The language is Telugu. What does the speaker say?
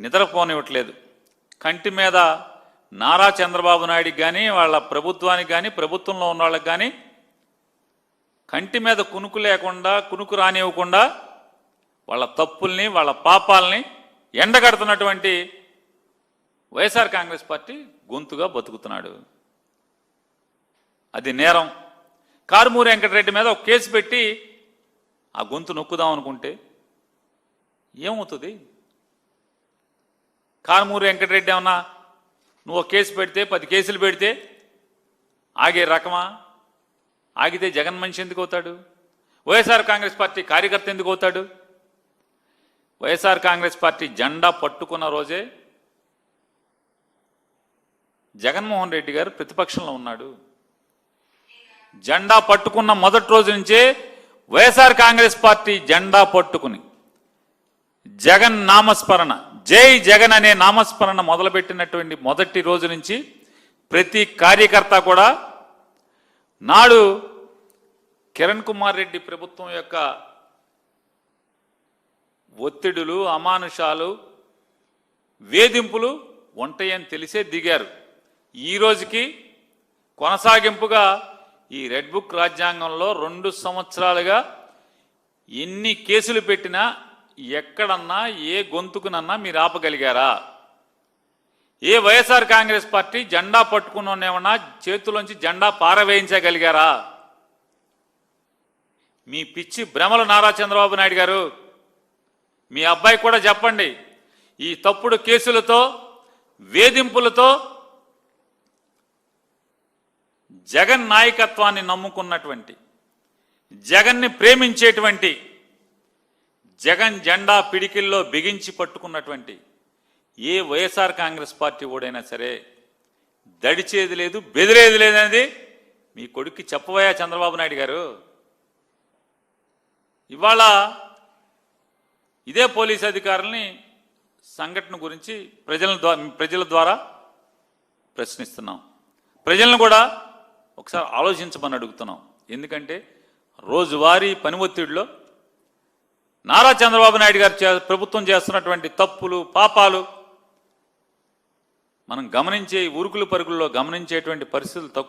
నిద్రపోనివ్వట్లేదు. కంటి మీద నారా చంద్రబాబు నాయుడికి కానీ వాళ్ళ ప్రభుత్వానికి కానీ ప్రభుత్వంలో ఉన్న వాళ్ళకి కానీ కంటి మీద కునుకు లేకుండా, కునుకు రానివ్వకుండా వాళ్ళ తప్పుల్ని వాళ్ళ పాపాలని ఎండగడుతున్నటువంటి వైఎస్ఆర్ కాంగ్రెస్ పార్టీ గొంతుగా బతుకుతున్నాడు. అది నేరం. కారుమూరి వెంకటరెడ్డి మీద ఒక కేసు పెట్టి ఆ గొంతు నొక్కుదాం అనుకుంటే ఏమవుతుంది? కారుమూరి వెంకటరెడ్డి ఏమన్నా నువ్వు ఒక కేసు పెడితే 10 కేసులు పెడితే ఆగే రకమా? ఆగితే జగన్ మనిషి ఎందుకు అవుతాడు? వైఎస్ఆర్ కాంగ్రెస్ పార్టీ కార్యకర్త ఎందుకు అవుతాడు? వైఎస్ఆర్ కాంగ్రెస్ పార్టీ జెండా పట్టుకున్న రోజే జగన్మోహన్ రెడ్డి గారు ప్రతిపక్షంలో ఉన్నాడు. జెండా పట్టుకున్న మొదటి రోజు నుంచే వైఎస్ఆర్ కాంగ్రెస్ పార్టీ జెండా పట్టుకుని జగన్ నామస్మరణ, జై జగన్ అనే నామస్మరణ మొదలుపెట్టినటువంటి మొదటి రోజు నుంచి ప్రతి కార్యకర్త కూడా నాడు కిరణ్ కుమార్ రెడ్డి ప్రభుత్వం యొక్క ఒత్తిడులు, అమానుషాలు, వేధింపులు ఉంటాయని తెలిసే దిగారు. ఈ రోజుకి కొనసాగింపుగా ఈ రెడ్ బుక్ రాజ్యాంగంలో 2 సంవత్సరాలుగా ఎన్ని కేసులు పెట్టినా ఎక్కడన్నా ఏ గొంతుకునన్నా మీరు ఆపగలిగారా? ఏ వైఎస్ఆర్ కాంగ్రెస్ పార్టీ జెండా పట్టుకున్నామన్నా చేతుల్లోంచి జెండా పారవేయించగలిగారా? మీ పిచ్చి భ్రమలు నారా చంద్రబాబు నాయుడు గారు, మీ అబ్బాయి కూడా చెప్పండి. ఈ తప్పుడు కేసులతో, వేధింపులతో జగన్ నాయకత్వాన్ని నమ్ముకున్నటువంటి, జగన్ని ప్రేమించేటువంటి, జగన్ జెండా పిడికిల్లో బిగించి పట్టుకున్నటువంటి ఏ వైఎస్ఆర్ కాంగ్రెస్ పార్టీ ఓడైనా సరే దడిచేది లేదు, బెదిరేది లేదనేది మీ కొడుక్కి చెప్పవయ్యా చంద్రబాబు నాయుడు గారు. ఇవాళ ఇదే పోలీస్ అధికారుల్ని సంఘటన గురించి ప్రజల ద్వారా ప్రశ్నిస్తున్నాం. ప్రజలను కూడా ఒకసారి ఆలోచించమని అడుగుతున్నాం. ఎందుకంటే రోజువారీ పని ఒత్తిడిలో నారా చంద్రబాబు నాయుడు గారు ప్రభుత్వం చేస్తున్నటువంటి తప్పులు, పాపాలు మనం గమనించే ఉరుకులు పరుగుల్లో గమనించేటువంటి పరిస్థితులు తక్కువ.